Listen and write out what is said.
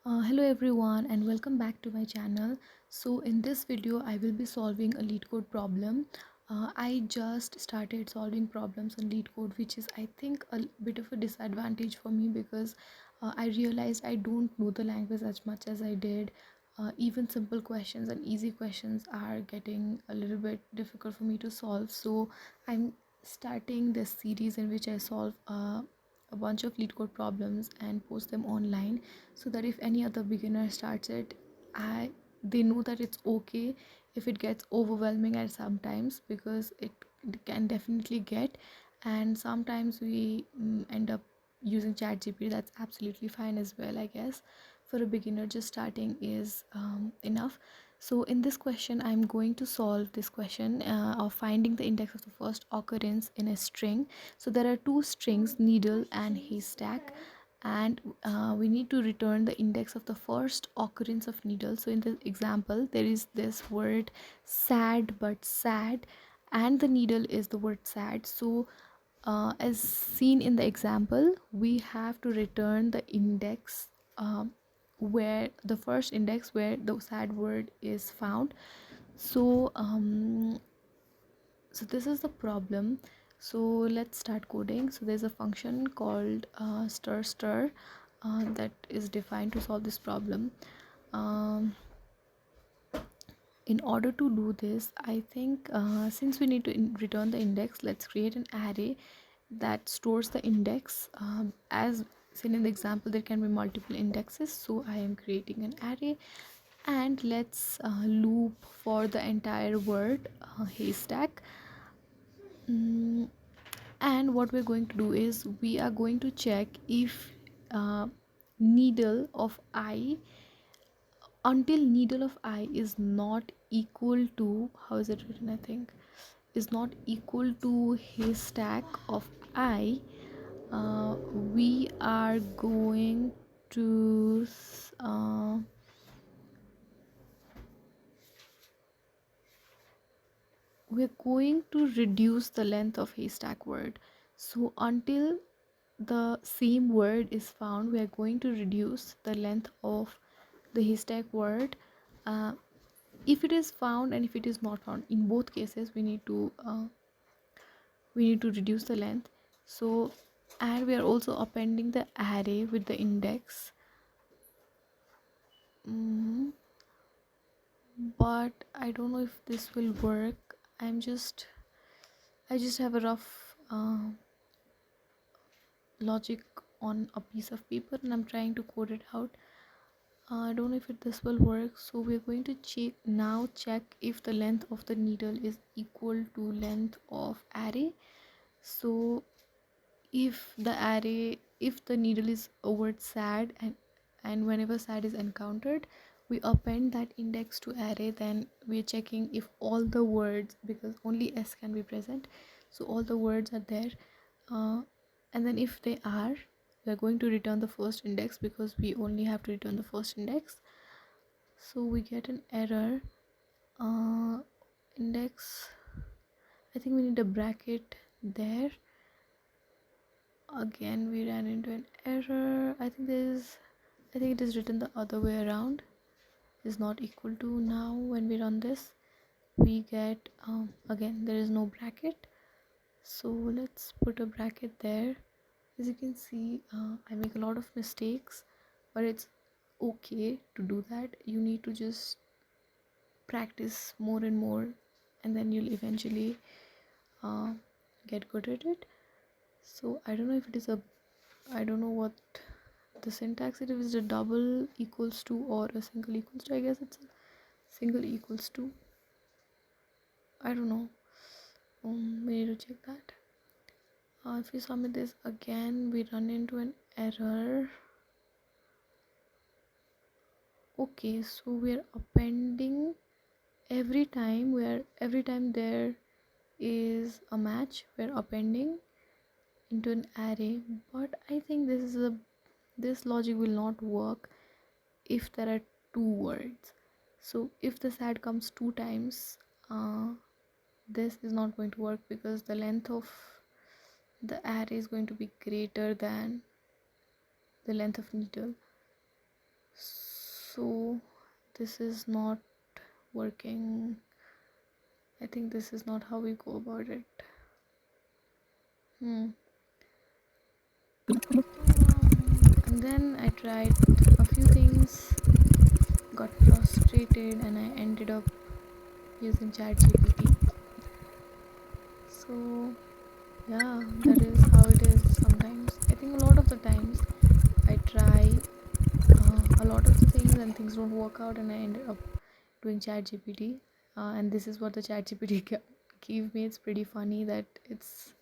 Hello everyone and welcome back to my channel. So in this video I will be solving a Leetcode problem. I just started solving problems on Leetcode, which is I think a bit of a disadvantage for me because I realized I don't know the language as much as I did. Even simple questions and easy questions are getting a little bit difficult for me to solve. So I'm starting this series in which I solve a bunch of Leetcode problems and post them online, so that if any other beginner starts it, I they know that it's okay if it gets overwhelming at sometimes, because it can definitely get, and sometimes we end up using ChatGPT. That's absolutely fine as well, I guess. For a beginner, just starting is enough. So in this question I'm going to solve this question of finding the index of the first occurrence in a string. So there are two strings, needle and haystack, and we need to return the index of the first occurrence of needle. So in the example there is this word sad but sad, and the needle is the word sad. So as seen in the example, we have to return the index, where the first index where the sad word is found. So this is the problem. So let's start coding. So there's a function called stir stir that is defined to solve this problem. um, in order to do this, I think since we need to return the index, let's create an array that stores the index. As seen in the example, there can be multiple indexes, so I am creating an array. And let's loop for the entire word haystack. Mm, and what we're going to do is we are going to check if uh, needle of I, until needle of I is not equal to, how is it written, I think, is not equal to haystack of I, we are going to we're going to reduce the length of haystack word. So until the same word is found, we are going to reduce the length of the haystack word. uh, if it is found and if it is not found, in both cases we need to reduce the length. So, and we are also appending the array with the index. mm, but I don't know if this will work. I just have a rough logic on a piece of paper and I'm trying to code it out. I don't know if this will work. So we're going to check if the length of the needle is equal to length of array. So if the needle is a word sad, and whenever sad is encountered, we append that index to array, then we're checking if all the words, because only s can be present, so all the words are there. uh, and then if they are, we're going to return the first index, because we only have to return the first index. So we get an error. Index, I think we need a bracket there. Again we ran into an error. I think it is written the other way around, is not equal to. Now when we run this, we get again there is no bracket. So let's put a bracket there. As you can see, I make a lot of mistakes, but it's okay to do that. You need to just practice more and more, and then you'll eventually uh, get good at it. So I don't know if it is a, I don't know what the syntax, it is a double equals to or a single equals to. I guess it's a single equals to, I don't know. We need to check that. If we submit this again, we run into an error. Okay, so we're appending every time there is a match, we're appending into an array. But I think this logic will not work if there are two words. So if the sad comes two times, this is not going to work, because the length of the array is going to be greater than the length of needle. So this is not working. I think this is not how we go about it. And then I tried a few things, got frustrated, and I ended up using ChatGPT. So yeah, that is how it is sometimes. I think a lot of the times I try a lot of the things and things don't work out, and I ended up doing ChatGPT. And this is what the ChatGPT gave me. It's pretty funny that it's